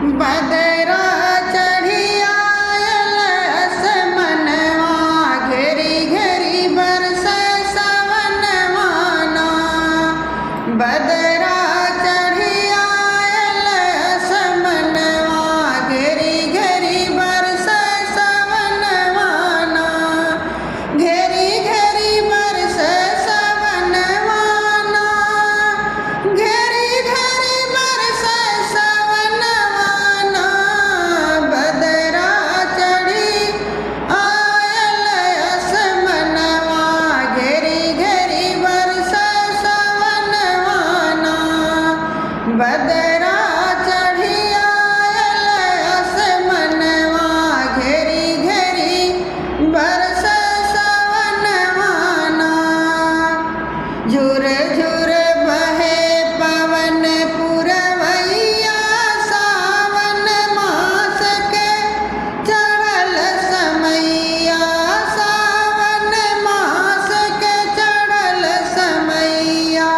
बदरा चढ़ी आयल असमनवा घेरी घेरी बरसे सवनवाना। बदरा चढ़ी आयल असमनवा घेरी घेरी बरसे सवनवाना। घेरी घेरी बरसे सवनवाना। घेरी घेरी बरसे सवनवाना। बदरा चढ़ी आयल असमनवा घेरी घेरी बरसे सवनवाना। बदरा चढ़ी आयल असमनवा घेरी घेरी बरसे सवनवाना। झुर झुर बहे पवन पुरवैया सावन मास के चढ़ल समैया। सावन मास के चढ़ल समैया।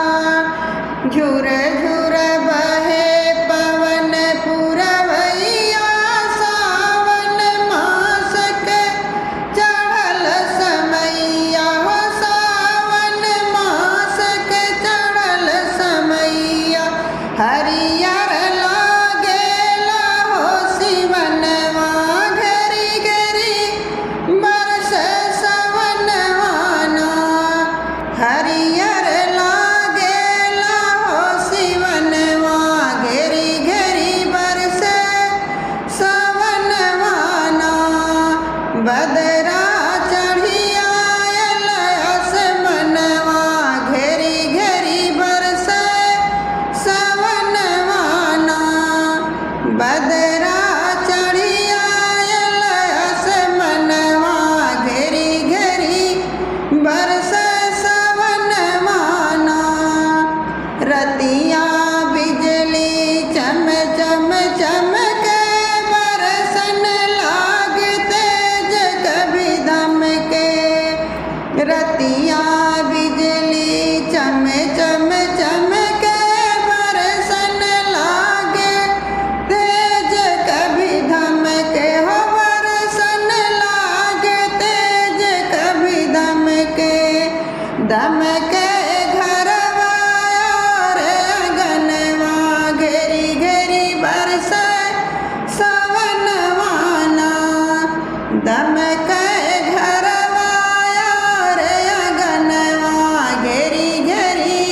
झुर झुर बहे पवन पुरवैया सावन मास के चढ़ल समैया। हो सावन मास के चढ़ल समैया। हरियर लागेला हो शिवनवा घेरी घेरी बरसे सवनवाना। हरियर लागेला हो शिवनवा घेरी घेरी बरसे सवनवाना। बदरा चढ़ी आयल असमनवा घेरी घेरी बरसे सवनवाना। बदरा चढ़ी आयल असमनवा घेरी घेरी बरसे सवनवाना। रतिया बिजली चम चम चमके बरसन लागते कभी दमके। रतिया बिजली चम चम चमके बरसन लागे तेज कभी धमके। हो बरसन लागे तेज कभी धमके। दमके घरवा और अगनवा घेरी घेरी बरसे सवनवाना। दमके घरवा और अगनवा घेरी घेरी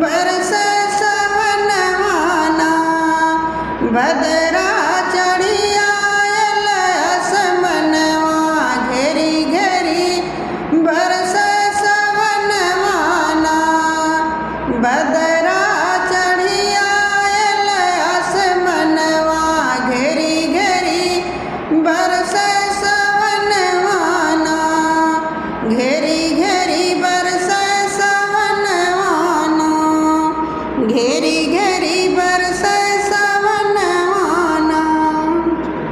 बरसे सवनवाना। बदरा